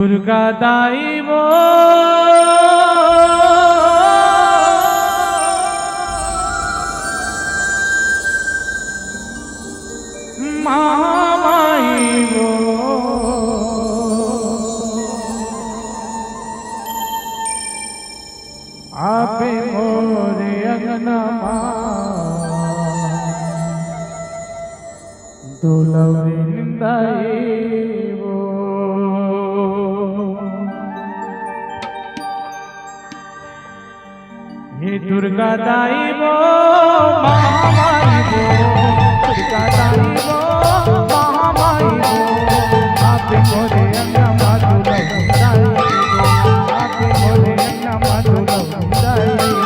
दुर्गा दाई वो माई वो आपे मोरे अंगना दुलवरी निंदाई वो ये दुर्गा दाई वो महामाई वो दुर्गा दाई वो महामाई वो आपे मोरे अंगना दुलवरी दाई वो आपे मोरे अंगना दुलवरी दाई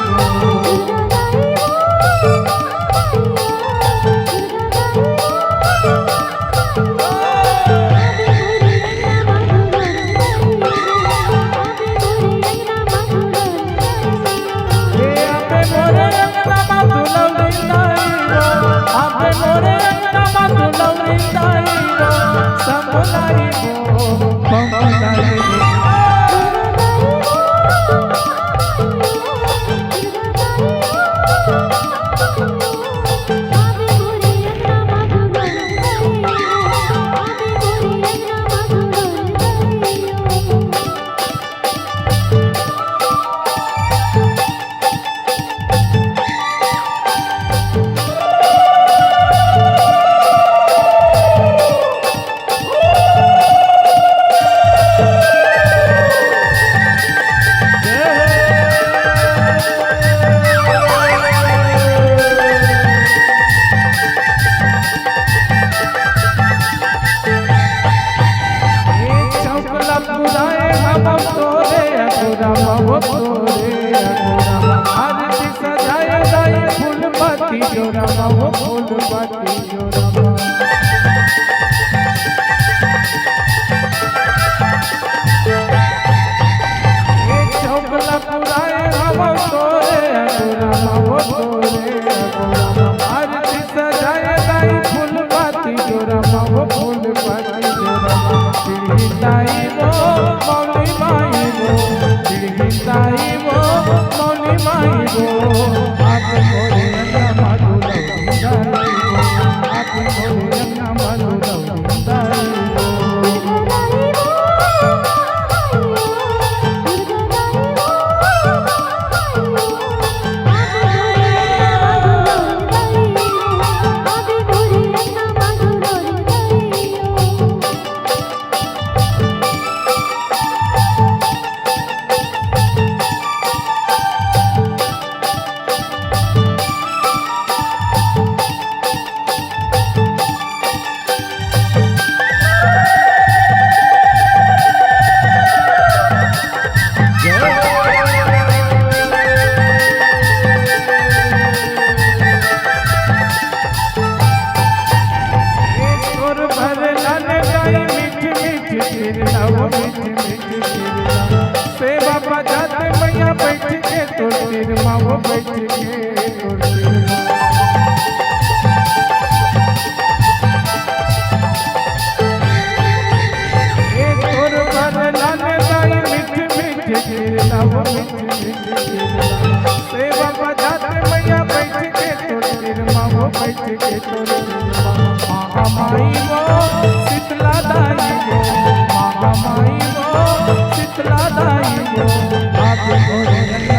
सेवा बजाते मैया बैठ के तो सिर माओ बैठ के तोर पर लाने दाई मीठ मीठ गिरलाओ सेवा बजाते मैया बैठ के तो सिर माओ बैठ के तो महामाई वो शीतला दाई वो महामाई वो शीतला दाई वो आप